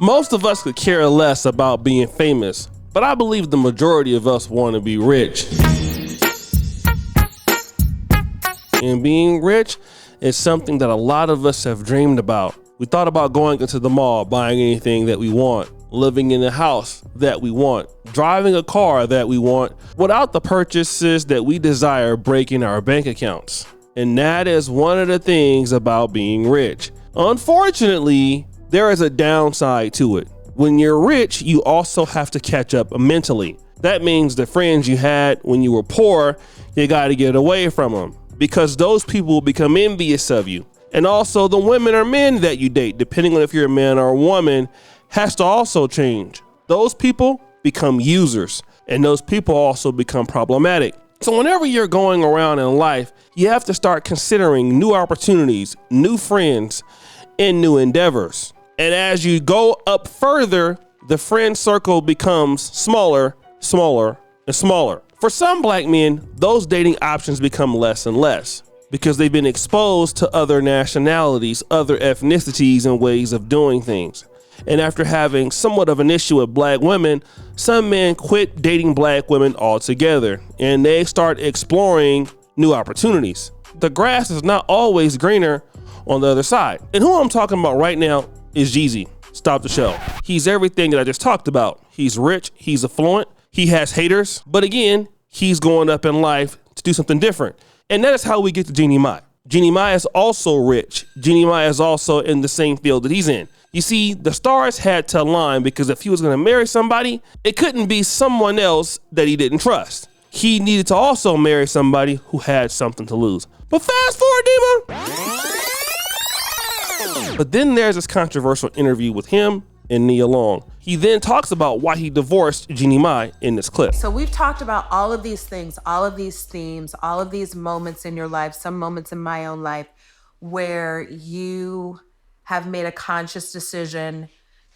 Most of us could care less about being famous, but I believe the majority of us want to be rich. And being rich is something that a lot of us have dreamed about. We thought about going into the mall, buying anything that we want, living in a house that we want, driving a car that we want, without the purchases that we desire breaking our bank accounts. And that is one of the things about being rich. Unfortunately, there is a downside to it. When you're rich, you also have to catch up mentally. That means the friends you had when you were poor, you got to get away from them, because those people will become envious of you. And also the women or men that you date, depending on if you're a man or a woman, has to also change. Those people become users, and those people also become problematic. So whenever you're going around in life, you have to start considering new opportunities, new friends, and new endeavors. And as you go up further, the friend circle becomes smaller, smaller, and smaller. For some black men, those dating options become less and less because they've been exposed to other nationalities, other ethnicities, and ways of doing things. And after having somewhat of an issue with black women, some men quit dating black women altogether and they start exploring new opportunities. The grass is not always greener on the other side. And who I'm talking about right now is Jeezy. Stop the show. He's everything that I just talked about. He's rich, he's affluent, he has haters, but again, he's going up in life to do something different. And that is how we get to Jeannie Mai. Jeannie Mai is also rich. Jeannie Mai is also in the same field that he's in. You see, the stars had to align because if he was going to marry somebody, it couldn't be someone else that he didn't trust. He needed to also marry somebody who had something to lose. But fast forward, Dima. But then there's this controversial interview with him and Nia Long. He then talks about why he divorced Jeannie Mai in this clip. So we've talked about all of these things, all of these themes, all of these moments in your life, some moments in my own life where you have made a conscious decision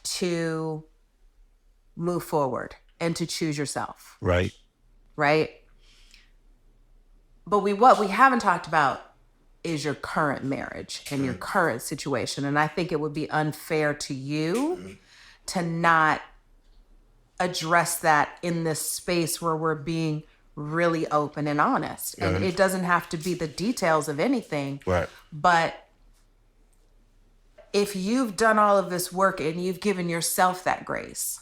to move forward and to choose yourself. Right. Right? But what we haven't talked about is your current marriage and your current situation. And I think it would be unfair to you to not address that in this space where we're being really open and honest. And it doesn't have to be the details of anything. Right. But if you've done all of this work and you've given yourself that grace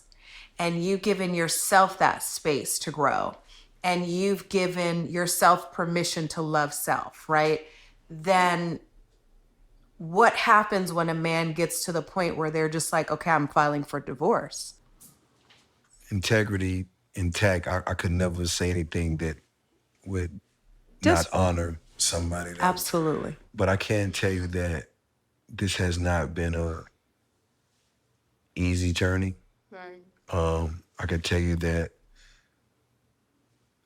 and you've given yourself that space to grow and you've given yourself permission to love self, right? Then what happens when a man gets to the point where they're just like, okay, I'm filing for divorce? Integrity intact. I could never say anything that would not honor somebody. Absolutely. But I can tell you that this has not been a easy journey. Right. I can tell you that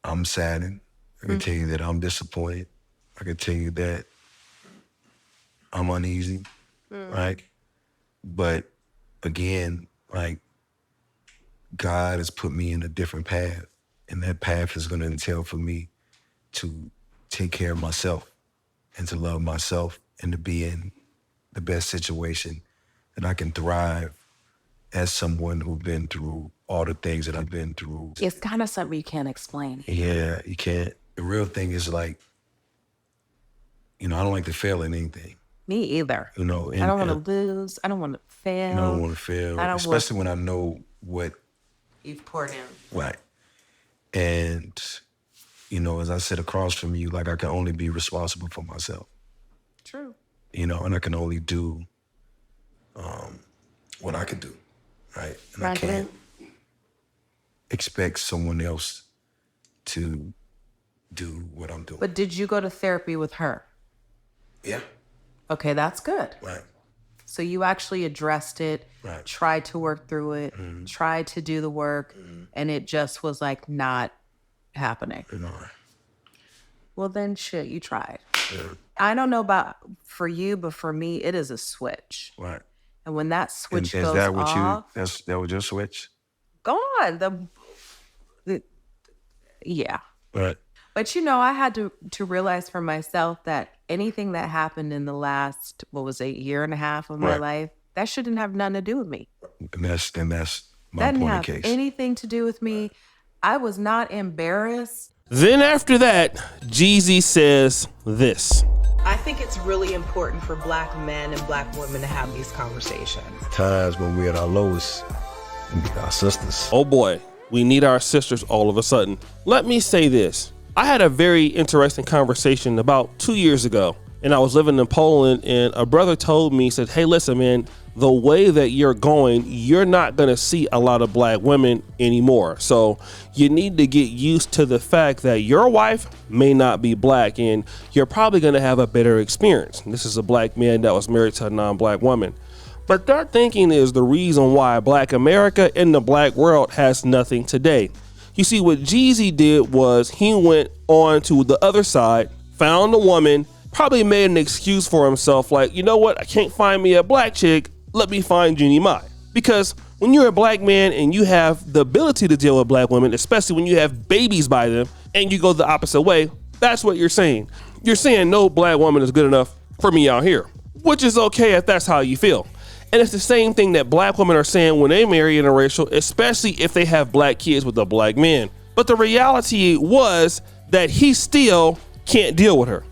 I'm saddened. I can tell you that I'm disappointed. I can tell you that I'm uneasy, right? But again, like, God has put me in a different path, and that path is going to entail for me to take care of myself and to love myself and to be in the best situation that I can thrive as someone who's been through all the things that I've been through. It's kind of something you can't explain. Yeah, you can't. The real thing is, like, I don't like to fail in anything. Me either. And I don't want to lose. I don't want to fail. I don't want to fail, especially when I know what you've poured in. Right. And, as I sit across from you, like, I can only be responsible for myself. True. And I can only do what I can do, right? And I can't expect someone else to do what I'm doing. But did you go to therapy with her? Yeah. Okay, that's good. Right. So you actually addressed it, Right. tried to work through it, tried to do the work, and it just was like not happening. Well, then shit, you tried. Yeah. I don't know about for you, but for me, it is a switch. Right. And when that switch Is goes that what off, that was your switch? gone. Yeah. Right. But I had to realize for myself that anything that happened in the last, year and a half of my life That shouldn't have nothing to do with me. And that's my That point didn't of have case. anything to do with me. I was not embarrassed. Then after that, Jeezy says this. I think it's really important for Black men and Black women to have these conversations. Times when we're at our lowest, and be our sisters. Oh boy, we need our sisters all of a sudden. Let me say this. I had a very interesting conversation about 2 years ago, and I was living in Poland, and a brother told me, he said, hey, listen, man, the way that you're going, you're not going to see a lot of Black women anymore. So you need to get used to the fact that your wife may not be Black, and you're probably going to have a better experience. And this is a Black man that was married to a non-Black woman. But that thinking is the reason why Black America and the Black world has nothing today. You see, what Jeezy did was he went on to the other side, found a woman, probably made an excuse for himself, like, you know what, I can't find me a Black chick, let me find Jeannie Mai. Because when you're a Black man and you have the ability to deal with Black women, especially when you have babies by them, and you go the opposite way, that's what you're saying. You're saying no Black woman is good enough for me out here, which is okay if that's how you feel. And it's the same thing that Black women are saying when they marry interracial, especially if they have Black kids with a Black man. But the reality was that he still can't deal with her.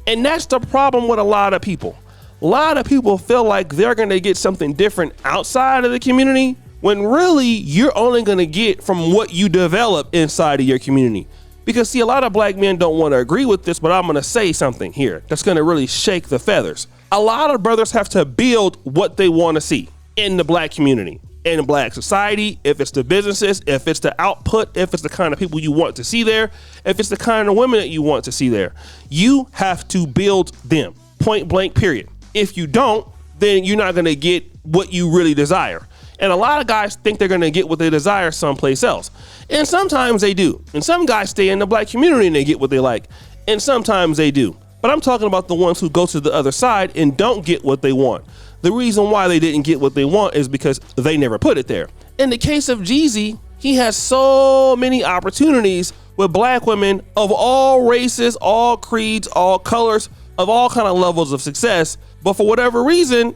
And that's the problem with a lot of people. A lot of people feel like they're going to get something different outside of the community, when really you're only going to get from what you develop inside of your community. Because see, a lot of Black men don't want to agree with this, but I'm going to say something here that's going to really shake the feathers. A lot of brothers have to build what they want to see in the Black community, in Black society, if it's the businesses, if it's the output, if it's the kind of people you want to see there, if it's the kind of women that you want to see there. You have to build them, point blank, period. If you don't, then you're not going to get what you really desire. And a lot of guys think they're going to get what they desire someplace else. And sometimes they do. And some guys stay in the Black community and they get what they like. And sometimes they do. But I'm talking about the ones who go to the other side and don't get what they want. The reason why they didn't get what they want is because they never put it there. In the case of Jeezy, he has so many opportunities with Black women of all races, all creeds, all colors, of all kind of levels of success. But for whatever reason,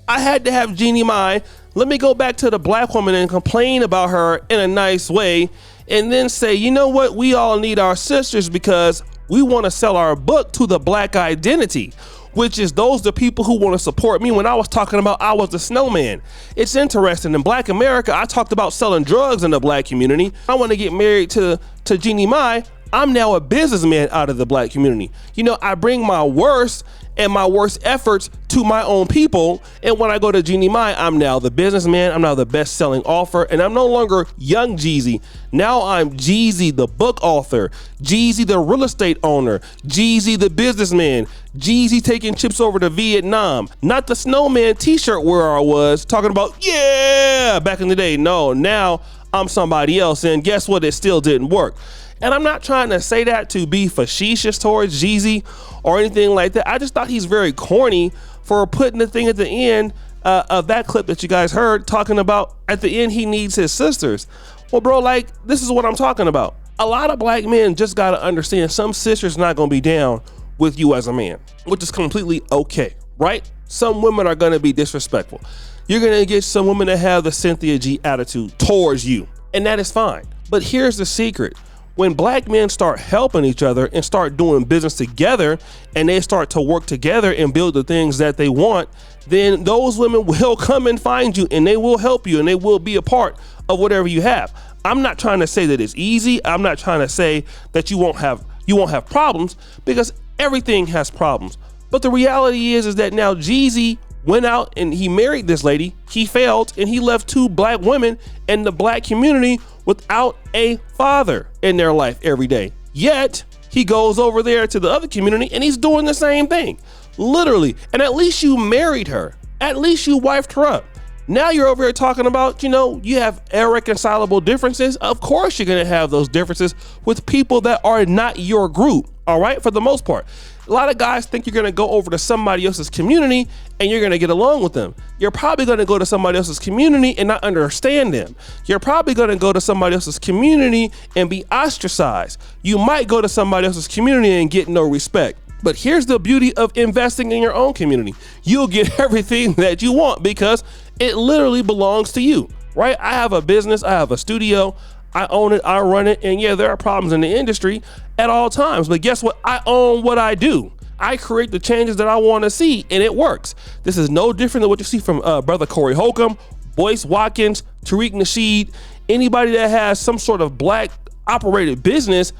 I had to have Jeannie Mai. Let me go back to the Black woman and complain about her in a nice way, and then say, you know what, we all need our sisters because we want to sell our book to the Black identity, which is those the people who want to support me. When I was talking about I was the snowman, it's interesting. In Black America, I talked about selling drugs in the Black community. I want to get married to Jeannie Mai. I'm now a businessman out of the Black community. I bring my worst and my worst efforts to my own people. And when I go to Jeannie Mai, I'm now the businessman. I'm now the best-selling author. And I'm no longer young Jeezy. Now I'm Jeezy, the book author. Jeezy, the real estate owner. Jeezy, the businessman. Jeezy taking chips over to Vietnam. Not the snowman t-shirt where I was talking about, yeah, back in the day. No, now I'm somebody else. And guess what? It still didn't work. And I'm not trying to say that to be facetious towards Jeezy or anything like that. I just thought he's very corny for putting the thing at the end of that clip that you guys heard, talking about at the end he needs his sisters. Well, bro, this is what I'm talking about. A lot of Black men just got to understand some sisters not going to be down with you as a man, which is completely okay, right? Some women are going to be disrespectful. You're going to get some women that have the Cynthia G attitude towards you, and that is fine. But here's the secret. When Black men start helping each other and start doing business together, and they start to work together and build the things that they want, then those women will come and find you, and they will help you, and they will be a part of whatever you have. I'm not trying to say that it's easy. I'm not trying to say that you won't have problems, because everything has problems. But the reality is that now Jeezy went out and he married this lady. He failed, and he left 2 Black women in the Black community without a father in their life every day. Yet he goes over there to the other community and he's doing the same thing, literally. And at least you married her. At least you wifed her up. Now you're over here talking about, you have irreconcilable differences. Of course you're going to have those differences with people that are not your group. All right. For the most part, a lot of guys think you're going to go over to somebody else's community and you're going to get along with them. You're probably going to go to somebody else's community and not understand them. You're probably going to go to somebody else's community and be ostracized. You might go to somebody else's community and get no respect. But here's the beauty of investing in your own community. You'll get everything that you want because it literally belongs to you, right? I have a business, I have a studio, I own it, I run it, and yeah, there are problems in the industry at all times, but guess what? I own what I do. I create the changes that I want to see, and it works. This is no different than what you see from brother Corey Holcomb, Boyce Watkins, Tariq Nasheed, anybody that has some sort of black operated business.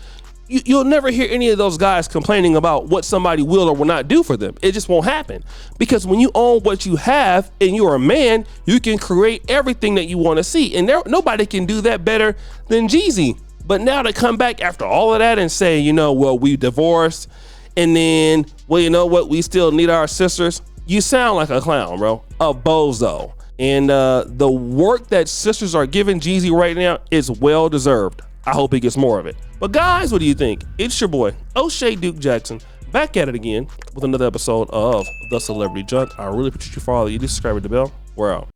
You'll never hear any of those guys complaining about what somebody will or will not do for them. It just won't happen. Because when you own what you have and you're a man, you can create everything that you want to see. And nobody can do that better than Jeezy. But now to come back after all of that and say, you know, well, we divorced, and then, well, you know what, we still need our sisters. You sound like a clown, bro, a bozo. And the work that sisters are giving Jeezy right now is well deserved. I hope he gets more of it. But guys, what do you think? It's your boy, O'Shea Duke Jackson, back at it again with another episode of The Celebrity Junk. I really appreciate you for all that you do. Subscribe to the bell. We're out.